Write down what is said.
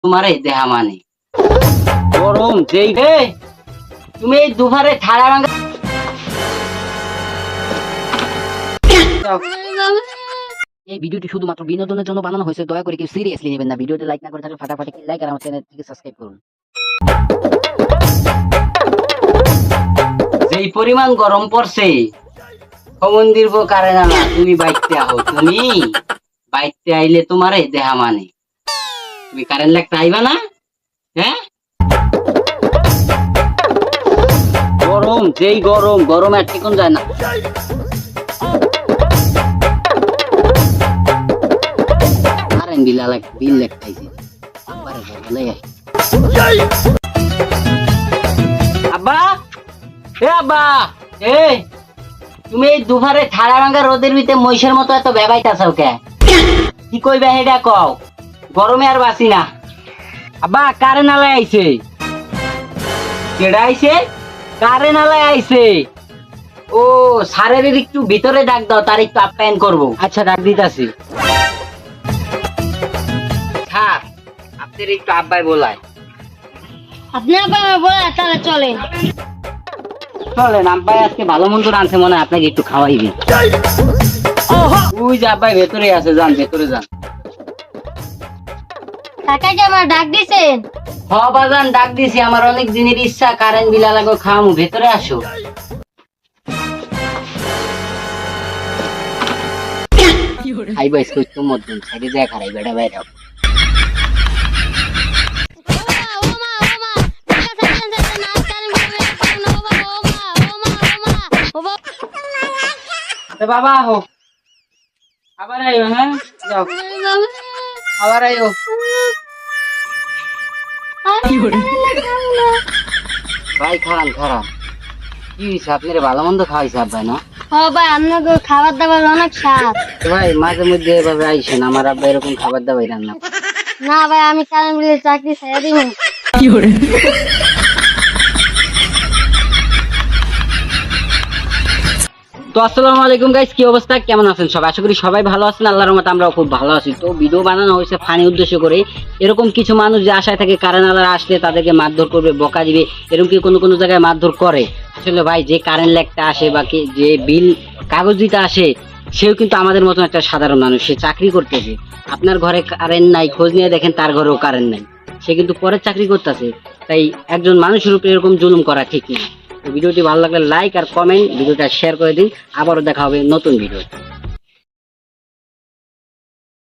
তোমারে দেহা মানে গরম যেই হে তুমি এই দুপুরে ঠাড়া ভাঙা এই ভিডিওটি শুধুমাত্র বিনোদনের জন্য বানানো হয়েছে, দয়া করে কেউ সিরিয়াসলি নেবেন না। ভিডিওটি লাইক না করে থাকলে ফাটাফাটি লাইক আর আমার চ্যানেলটিকে সাবস্ক্রাইব করুন। যেই পরিমাণ গরম পড়ছে মন্দির কারে না তুমি বাইতে আহো, তুমি বাইতে আইলে তোমারে দেহা মানে তুমি কারেন্ট লাগতে আইবা না? হ্যাঁ গরম যেই গরম গরম আর ঠিকন যায় না। কারেন্ট বিল লাগতাইছে আব্বা এ আব্বা এ তুমি এই দুপুরে ঠাড়া ভাঙা রোদের ভিতরে মহিষের মতো এত বেবাইতাছাও কে? কি কইবা হেডা কও, গরমে আর বাসি না। আব্বা কারেন্ট আলাই আইছে। কেডা আইছে? কারেন্ট আলাই আইছে। ও সারের একটু ভিতরে ডাক দাও, তার একটু আপ্যায়ন করবো। আচ্ছা ডাক দিতাছি। স্যার আপনার একটু আব্বাই বলায়। আপনি আবার বলে তাহলে চলেন। চলেন, আব্বাই আজকে ভালো মন্দ রাঁধছে, মনে হয় আপনাকে একটু খাওয়াইবি। ওই যে আব্বাই ভেতরে আছে, যান ভেতরে যান। কাকাকে আবার ডাক দিছেন? হ বাজান ডাক দিছি, আমার অনেক দিনের ইচ্ছা কারেন্ট বিল লাগো খাওয়ামু, ভেতরে আসো। খাইবা একটু মধ্যম সাইডে যায় খারাই বেটা বাইরে। বাবা আহো, আবার আইও। হ্যাঁ যাও, আবার আইও। ভাই খারান খারান কি হয়েছে? আপনার ভালো মন্দ খাওয়াইছে আব্বাই না? ও ভাই আপনাদের খাবার দাবার অনেক স্বাদ। ভাই মাঝে মধ্যে এভাবে আইসেন, আমার আব্বা এরকম খাবার দাবাই রান্না করে। না ভাই আমি কারেন্ট বিলের চাকরি ছেড়ে দিব। তো আসসালামু আলাইকুম গাইস, কি অবস্থা, কেমন আছেন সবাই? আশা করি সবাই ভালো আছেন, আল্লাহর রহমতে আমরাও খুব ভালো আছি। তো ভিডিও বানানো হয়েছে ফানি উদ্দেশ্য করে। এরকম কিছু মানুষ যে আশায় থাকে কারেন্ট আলাদা আসলে তাদেরকে মারধর করবে, বকা দিবে, এরকম কি কোনো কোনো জায়গায় মারধর করে। আসলে ভাই যে কারেন্ট লেগটা আসে বা যে বিল কাগজ দিতে আসে, সেও কিন্তু আমাদের মতন একটা সাধারণ মানুষ, সে চাকরি করতেছে। আপনার ঘরে কারেন্ট নাই, খোঁজ নিয়ে দেখেন তার ঘরেও কারেন্ট নাই, সে কিন্তু পরের চাকরি করতেছে। তাই একজন মানুষের উপরে এরকম জুলুম করা ঠিক না। ভিডিওটি ভালো লাগলে লাইক আর কমেন্ট, ভিডিওটা শেয়ার করে দিন। আবারও দেখা হবে নতুন ভিডিও।